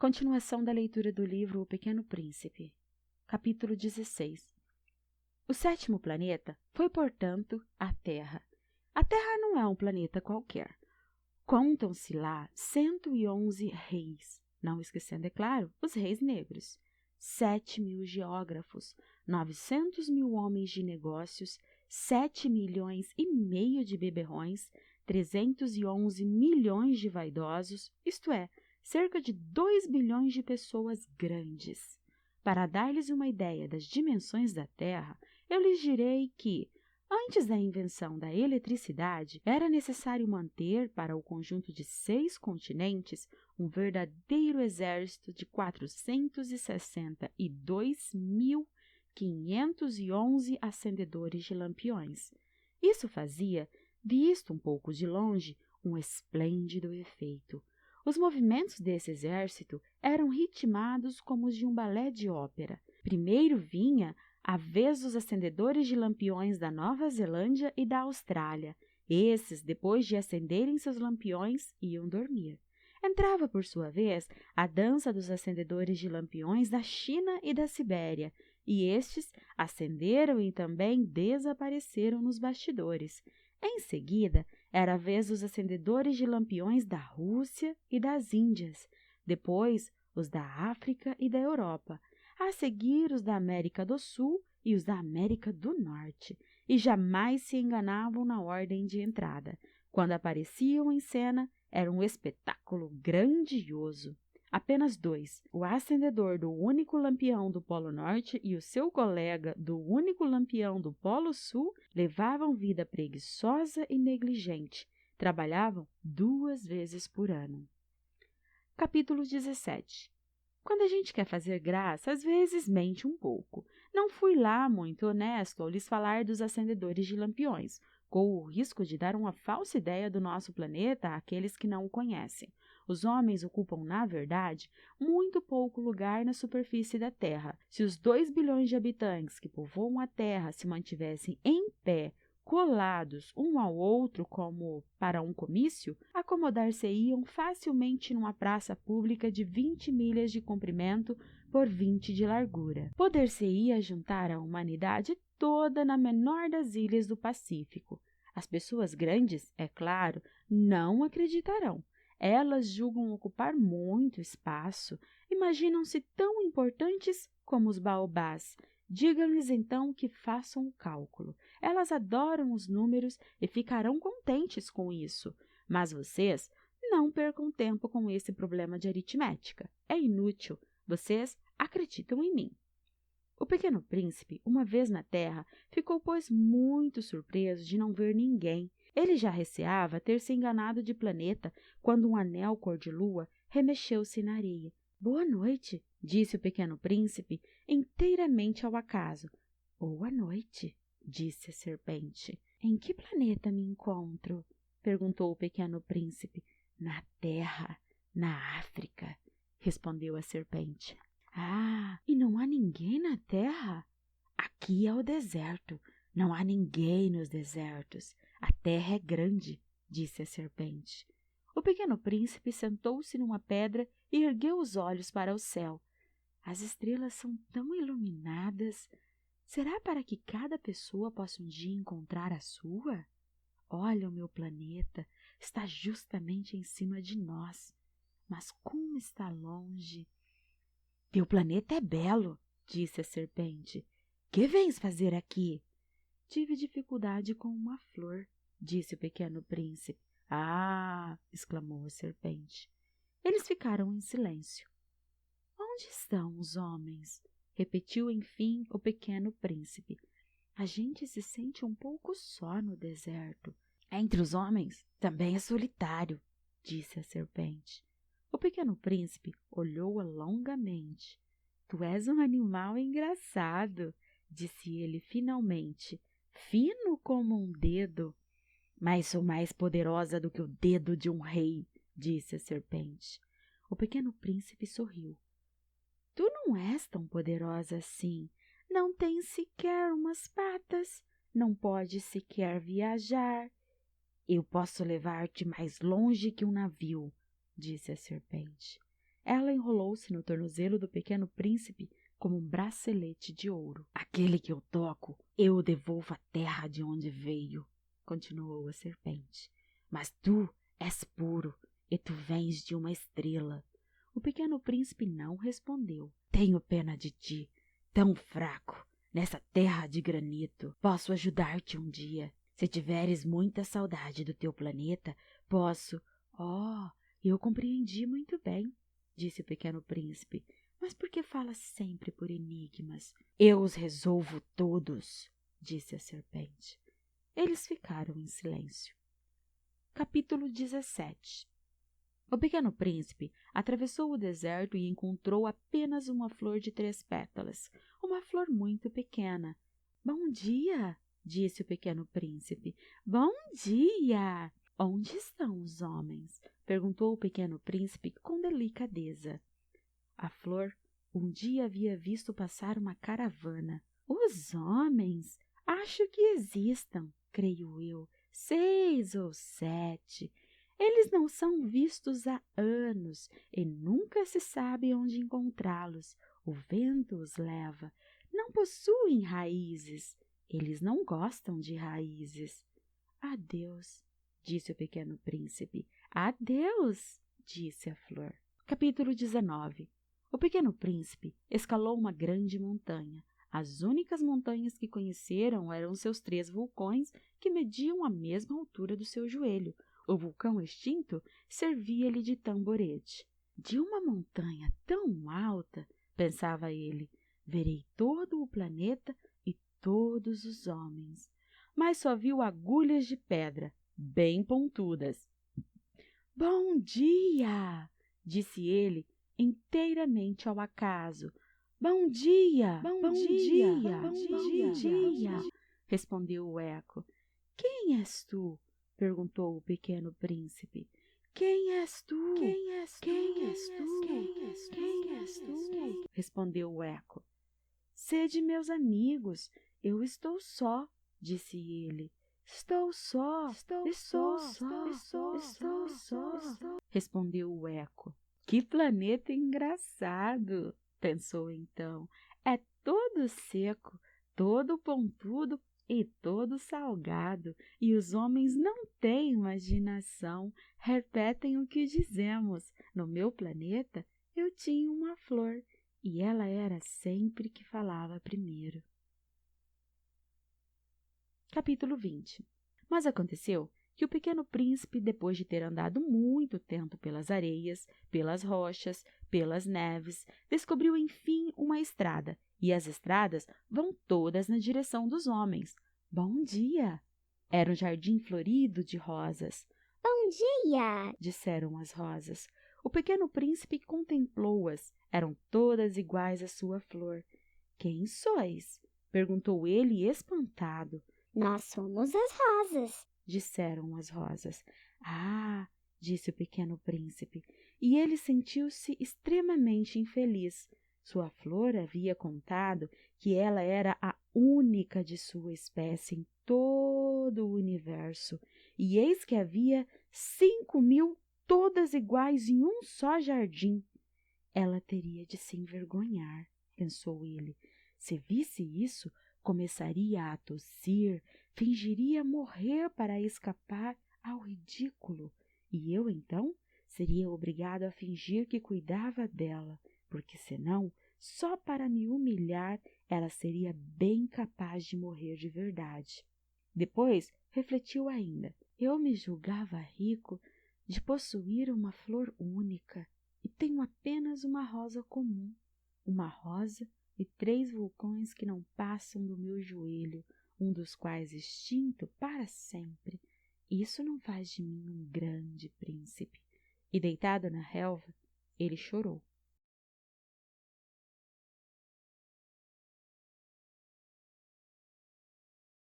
Continuação da leitura do livro O Pequeno Príncipe. Capítulo 16. O sétimo planeta foi, portanto, a Terra. A Terra não é um planeta qualquer. Contam-se lá 111 reis, não esquecendo, é claro, os reis negros, 7.000 geógrafos, 900.000 homens de negócios, 7,5 milhões de beberrões, 311 milhões de vaidosos, isto é, cerca de 2 bilhões de pessoas grandes. Para dar-lhes uma ideia das dimensões da Terra, eu lhes direi que, antes da invenção da eletricidade, era necessário manter, para o conjunto de 6 continentes, um verdadeiro exército de 462.511 acendedores de lampiões. Isso fazia, visto um pouco de longe, um esplêndido efeito. Os movimentos desse exército eram ritmados como os de um balé de ópera. Primeiro vinha a vez dos acendedores de lampiões da Nova Zelândia e da Austrália. Esses, depois de acenderem seus lampiões, iam dormir. Entrava, por sua vez, a dança dos acendedores de lampiões da China e da Sibéria, e estes acenderam e também desapareceram nos bastidores. Em seguida, era a vez dos acendedores de lampiões da Rússia e das Índias, depois os da África e da Europa, a seguir os da América do Sul e os da América do Norte, e jamais se enganavam na ordem de entrada. Quando apareciam em cena, era um espetáculo grandioso. Apenas 2, o acendedor do único lampião do Polo Norte e o seu colega do único lampião do Polo Sul, levavam vida preguiçosa e negligente. Trabalhavam 2 vezes por ano. Capítulo 17. Quando a gente quer fazer graça, às vezes mente um pouco. Não fui lá muito honesto ao lhes falar dos acendedores de lampiões, com o risco de dar uma falsa ideia do nosso planeta àqueles que não o conhecem. Os homens ocupam, na verdade, muito pouco lugar na superfície da Terra. Se os 2 bilhões de habitantes que povoam a Terra se mantivessem em pé, colados um ao outro como para um comício, acomodar-se-iam facilmente numa praça pública de 20 milhas de comprimento por 20 de largura. Poder-se-ia juntar a humanidade toda na menor das ilhas do Pacífico. As pessoas grandes, é claro, não acreditarão. Elas julgam ocupar muito espaço, imaginam-se tão importantes como os baobás. Digam-lhes então que façam o cálculo. Elas adoram os números e ficarão contentes com isso. Mas vocês não percam tempo com esse problema de aritmética. É inútil. Vocês acreditam em mim. O Pequeno Príncipe, uma vez na Terra, ficou, pois, muito surpreso de não ver ninguém. Ele já receava ter se enganado de planeta quando um anel cor-de-lua remexeu-se na areia. Boa noite, disse o Pequeno Príncipe, inteiramente ao acaso. Boa noite, disse a serpente. Em que planeta me encontro? Perguntou o Pequeno Príncipe. Na Terra, na África, respondeu a serpente. Ah, e não há ninguém na Terra? Aqui é o deserto. Não há ninguém nos desertos. A terra é grande, disse a serpente. O Pequeno Príncipe sentou-se numa pedra e ergueu os olhos para o céu. As estrelas são tão iluminadas. Será para que cada pessoa possa um dia encontrar a sua? Olha, o meu planeta está justamente em cima de nós. Mas como está longe! Teu planeta é belo, disse a serpente. Que vens fazer aqui? Tive dificuldade com uma flor, disse o Pequeno Príncipe. Ah! Exclamou a serpente. Eles ficaram em silêncio. Onde estão os homens? Repetiu enfim o Pequeno Príncipe. A gente se sente um pouco só no deserto. Entre os homens também é solitário, disse a serpente. O Pequeno Príncipe olhou-a longamente. Tu és um animal engraçado, disse ele finalmente. Fino como um dedo. Mas sou mais poderosa do que o dedo de um rei, disse a serpente. O Pequeno Príncipe sorriu. Tu não és tão poderosa assim. Não tens sequer umas patas. Não podes sequer viajar. Eu posso levar-te mais longe que um navio, disse a serpente. Ela enrolou-se no tornozelo do pequeno príncipe como um bracelete de ouro. Aquele que eu toco, eu o devolvo à terra de onde veio, continuou a serpente. Mas tu és puro, e tu vens de uma estrela. O pequeno príncipe não respondeu. Tenho pena de ti, tão fraco, nessa terra de granito. Posso ajudar-te um dia. Se tiveres muita saudade do teu planeta, posso... Oh, eu compreendi muito bem, disse o pequeno príncipe. Mas por que falas sempre por enigmas? Eu os resolvo todos, disse a serpente. Eles ficaram em silêncio. Capítulo 17. O pequeno príncipe atravessou o deserto e encontrou apenas uma flor de 3 pétalas, uma flor muito pequena. Bom dia, disse o pequeno príncipe. Bom dia! Onde estão os homens? Perguntou o pequeno príncipe com delicadeza. A flor um dia havia visto passar uma caravana. Os homens? Acho que existam, creio eu, 6 ou 7. Eles não são vistos há anos e nunca se sabe onde encontrá-los. O vento os leva. Não possuem raízes. Eles não gostam de raízes. Adeus, disse o pequeno príncipe. Adeus, disse a flor. Capítulo 19. O pequeno príncipe escalou uma grande montanha. As únicas montanhas que conheceram eram seus 3 vulcões, que mediam a mesma altura do seu joelho. O vulcão extinto servia-lhe de tamborete. De uma montanha tão alta, pensava ele, verei todo o planeta e todos os homens. Mas só viu agulhas de pedra, bem pontudas. Bom dia, disse ele, inteiramente ao acaso. Bom dia, bom dia, bom dia, respondeu o eco. Quem és tu? Perguntou o pequeno príncipe. Quem és tu? Quem és tu? Quem és tu? Quem és tu? Respondeu o eco. Sede meus amigos, eu estou só, disse ele. Estou só, estou só, respondeu o eco. Que planeta engraçado, pensou então. É todo seco, todo pontudo e todo salgado, e os homens não têm imaginação, repetem o que dizemos. No meu planeta eu tinha uma flor, e ela era sempre que falava primeiro. Capítulo 20. Mas aconteceu que o pequeno príncipe, depois de ter andado muito tempo pelas areias, pelas rochas, pelas neves, descobriu enfim uma estrada, e as estradas vão todas na direção dos homens. Bom dia! Era um jardim florido de rosas. Bom dia! Disseram as rosas. O pequeno príncipe contemplou-as. Eram todas iguais à sua flor. Quem sois? Perguntou ele, espantado. Nós somos as rosas, disseram as rosas. Ah, disse o pequeno príncipe, e ele sentiu-se extremamente infeliz. Sua flor havia contado que ela era a única de sua espécie em todo o universo, e eis que havia 5.000 todas iguais em um só jardim. Ela teria de se envergonhar, pensou ele. Se visse isso, começaria a tossir, fingiria morrer para escapar ao ridículo, e eu, então, seria obrigado a fingir que cuidava dela, porque senão, só para me humilhar, ela seria bem capaz de morrer de verdade. Depois, refletiu ainda. Eu me julgava rico de possuir uma flor única, e tenho apenas uma rosa comum, uma rosa e 3 vulcões que não passam do meu joelho, um dos quais extinto para sempre. Isso não faz de mim um grande príncipe. E deitado na relva, ele chorou.